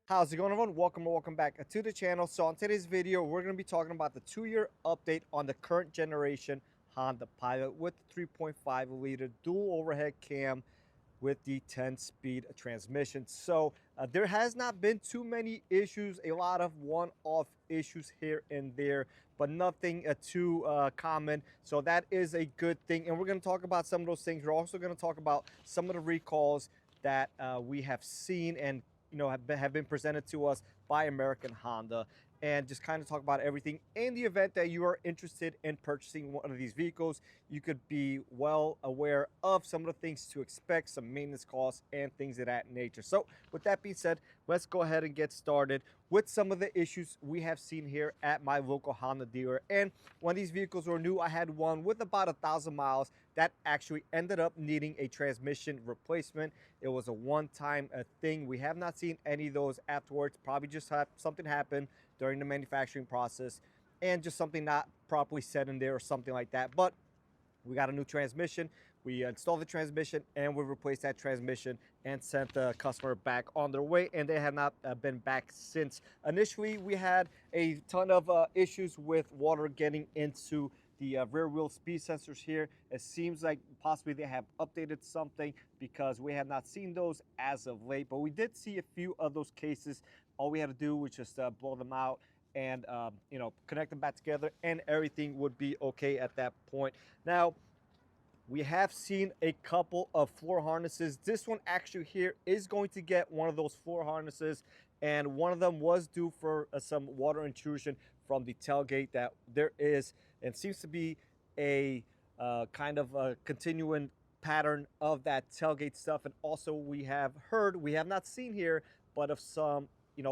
How's it going, everyone? Welcome back to the channel. So on today's video, we're going to be talking about the 2-year update on the current generation Honda Pilot with the 3.5 liter dual overhead cam with the 10-speed transmission. So there has not been too many issues, a lot of one-off issues here and there, but nothing too common. So that is a good thing. And we're going to talk about some of those things. We're also going to talk about some of the recalls that we have seen and have been presented to us by American Honda, and just kind of talk about everything. In the event that you are interested in purchasing one of these vehicles, you could be well aware of some of the things to expect, some maintenance costs and things of that nature. So with that being said, let's go ahead and get started with some of the issues we have seen here at my local Honda dealer. And when these vehicles were new, I had one with about 1,000 miles that actually ended up needing a transmission replacement. It was a one-time thing. We have not seen any of those afterwards. Probably just something happened during the manufacturing process and just something not properly set in there or something like that. But we got a new transmission. We installed the transmission and we replaced that transmission and sent the customer back on their way, and they have not been back since. Initially, we had a ton of issues with water getting into the rear wheel speed sensors here. It seems like possibly they have updated something because we have not seen those as of late, but we did see a few of those cases. All we had to do was just blow them out and connect them back together, and everything would be okay at that point. Now, we have seen a couple of floor harnesses. This one actually here is going to get one of those floor harnesses, and one of them was due for some water intrusion from the tailgate that there is, and seems to be a kind of a continuing pattern of that tailgate stuff. And also we have heard, we have not seen here, but of some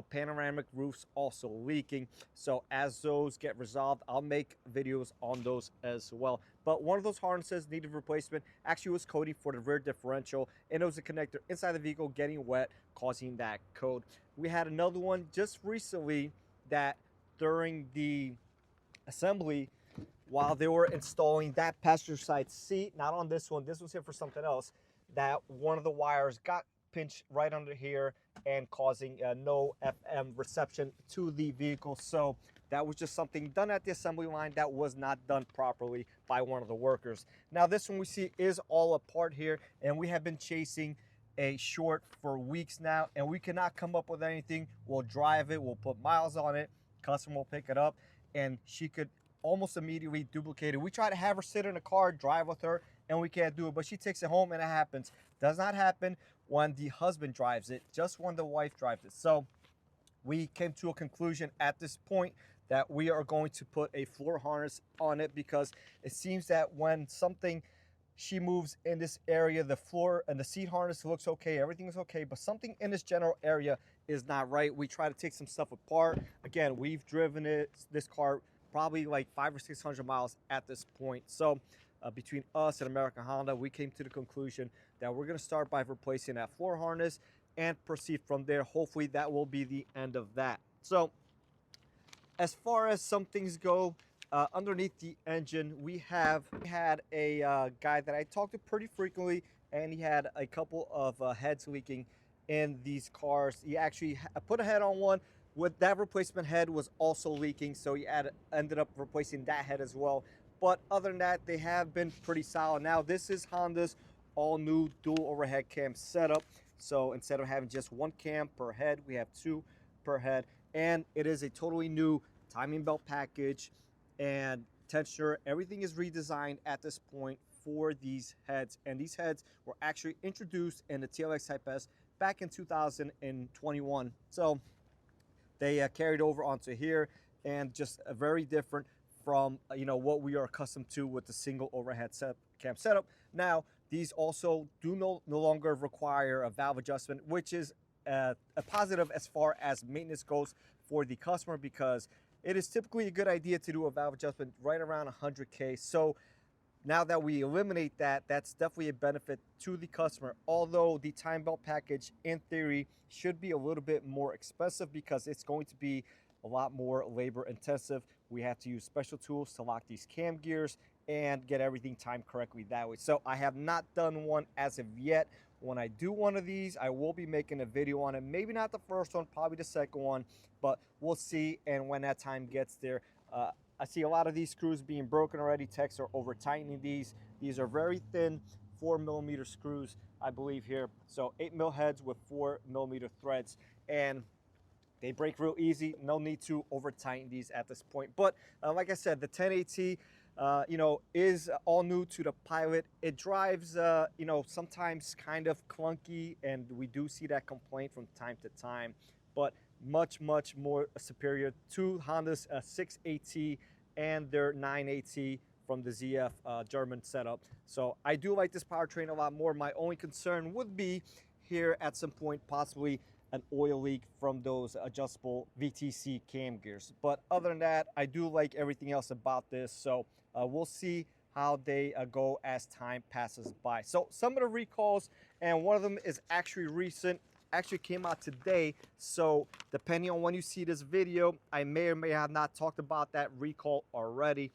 panoramic roofs also leaking. So as those get resolved, I'll make videos on those as well. But one of those harnesses needed replacement. Actually was coating for the rear differential, and it was a connector inside the vehicle getting wet, causing that code. We had another one just recently that during the assembly, while they were installing that passenger side seat, not on this one, this was here for something else, that one of the wires got pinched right under here and causing no FM reception to the vehicle. So that was just something done at the assembly line that was not done properly by one of the workers. Now this one we see is all apart here, and we have been chasing a short for weeks now, and we cannot come up with anything. We'll drive it, we'll put miles on it, customer will pick it up, and she could almost immediately duplicate it. We try to have her sit in a car, drive with her, and we can't do it, but she takes it home and it happens. Does not happen when the husband drives it, just when the wife drives it. So we came to a conclusion at this point that we are going to put a floor harness on it, because it seems that when something she moves in this area, the floor and the seat harness looks okay, everything is okay, but something in this general area is not right. We try to take some stuff apart. Again, we've driven this car probably like 500 or 600 miles at this point. So between us and American Honda, we came to the conclusion that we're going to start by replacing that floor harness and proceed from there. Hopefully that will be the end of that. So as far as some things go, underneath the engine, we had a guy that I talked to pretty frequently, and he had a couple of heads leaking in these cars. He actually put a head on one. With that replacement head was also leaking, so he ended up replacing that head as well. But other than that, they have been pretty solid. Now, this is Honda's all new dual overhead cam setup. So instead of having just one cam per head, we have two per head. And it is a totally new timing belt package and tensioner. Everything is redesigned at this point for these heads. And these heads were actually introduced in the TLX Type S back in 2021. So they carried over onto here, and just a very different from what we are accustomed to with the single overhead cam setup. Now these also do no longer require a valve adjustment, which is a positive as far as maintenance goes for the customer, because it is typically a good idea to do a valve adjustment right around 100K. So now that we eliminate that, that's definitely a benefit to the customer. Although the time belt package in theory should be a little bit more expensive, because it's going to be a lot more labor intensive. We have to use special tools to lock these cam gears and get everything timed correctly that way. So I have not done one as of yet. when I do one of these, I will be making a video on it. Maybe not the first one, probably the second one, but we'll see. And when that time gets there, I see a lot of these screws being broken already. Techs are over tightening these. These are very thin 4mm screws, I believe here. So 8mm heads with 4mm threads, and they break real easy. No need to over tighten these at this point. But like I said, the 10AT, you know, is all new to the Pilot. It drives, you know, sometimes kind of clunky, and we do see that complaint from time to time, but much more superior to Honda's 6AT and their 9AT from the ZF German setup. So I do like this powertrain a lot more. My only concern would be here at some point possibly an oil leak from those adjustable VTC cam gears. But other than that, I do like everything else about this. So we'll see how they go as time passes by. So some of the recalls, and one of them is actually recent, actually came out today. So depending on when you see this video, I may or may have not talked about that recall already,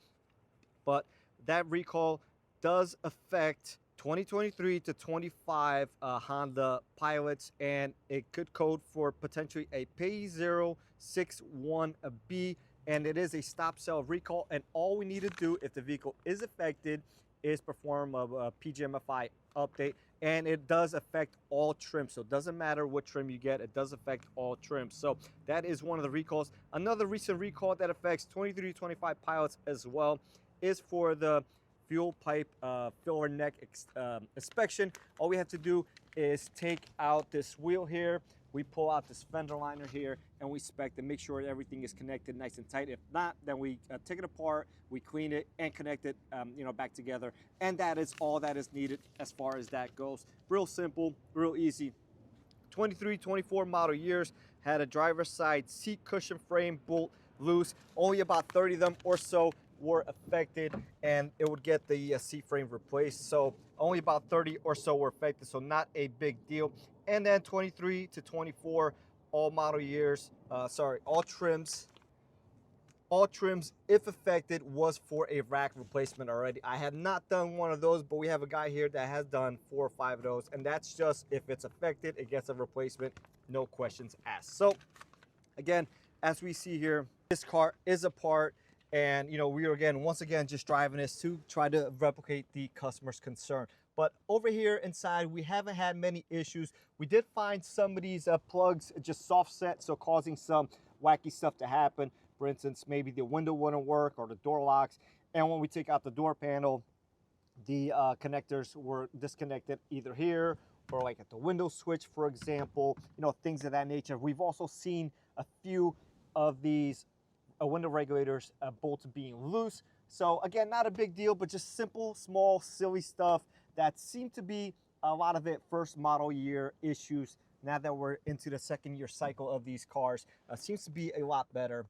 but that recall does affect 2023 to 25 Honda Pilots, and it could code for potentially a P061B, and it is a stop sell recall. And all we need to do if the vehicle is affected is perform a PGMFI update, and it does affect all trims. So it doesn't matter what trim you get, it does affect all trims. So that is one of the recalls. Another recent recall that affects 23 to 25 Pilots as well is for the fuel pipe filler neck inspection. All we have to do is take out this wheel here, we pull out this fender liner here, and we inspect and make sure everything is connected nice and tight. If not, then we take it apart, we clean it and connect it you know, back together, and that is all that is needed as far as that goes. Real simple, real easy. 23, 24 model years, had a driver's side seat cushion frame bolt loose. Only about 30 of them or so were affected, and it would get the seat frame replaced. So only about 30 or so were affected, so not a big deal. And then 23 to 24, all model years, all trims, if affected, was for a rack replacement already. I have not done one of those, but we have a guy here that has done 4 or 5 of those, and that's just if it's affected, it gets a replacement, no questions asked. So again, as we see here, this car is apart, and you know, we are once again just driving this to try to replicate the customer's concern. But over here inside, we haven't had many issues. We did find some of these plugs just soft set, so causing some wacky stuff to happen. For instance, maybe the window wouldn't work or the door locks, and when we take out the door panel, the connectors were disconnected either here or like at the window switch, for example, you know, things of that nature. We've also seen a few of these window regulators bolts being loose. So again, not a big deal, but just simple, small, silly stuff that seem to be a lot of it first model year issues. Now that we're into the second year cycle of these cars, seems to be a lot better.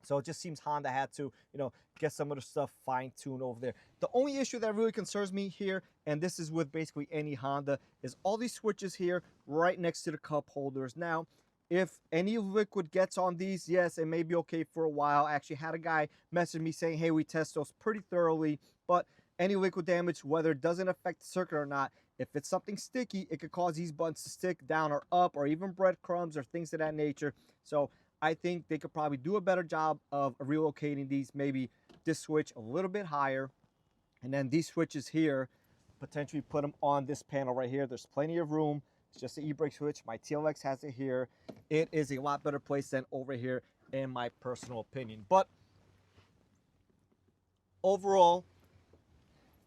So it just seems Honda had to, you know, get some of the stuff fine-tuned over there. The only issue that really concerns me here, and this is with basically any Honda, is all these switches here right next to the cup holders. Now, if any liquid gets on these, yes, it may be okay for a while. I actually had a guy message me saying, hey, we test those pretty thoroughly, but any liquid damage, whether it doesn't affect the circuit or not, if it's something sticky, it could cause these buttons to stick down or up, or even breadcrumbs or things of that nature. So I think they could probably do a better job of relocating these, maybe this switch a little bit higher, and then these switches here, potentially put them on this panel right here. There's plenty of room. It's just an e-brake switch. My TLX has it here. It is a lot better place than over here, in my personal opinion. But overall,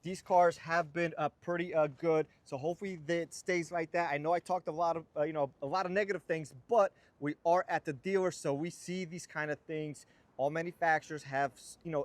these cars have been pretty good. So hopefully it stays like that. I know I talked a lot of a lot of negative things, but we are at the dealer, so we see these kind of things. All manufacturers have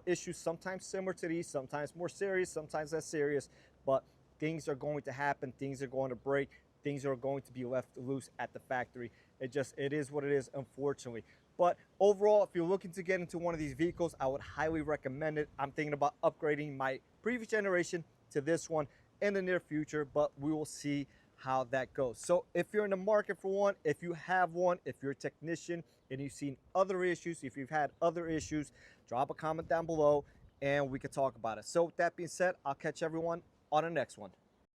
issues, sometimes similar to these, sometimes more serious, sometimes less serious, but things are going to happen, things are going to break, things are going to be left loose at the factory. It is what it is, unfortunately. But overall, if you're looking to get into one of these vehicles, I would highly recommend it. I'm thinking about upgrading my previous generation to this one in the near future, but we will see how that goes. So if you're in the market for one, if you have one, if you're a technician and you've seen other issues, if you've had other issues, drop a comment down below and we can talk about it. So with that being said, I'll catch everyone on the next one.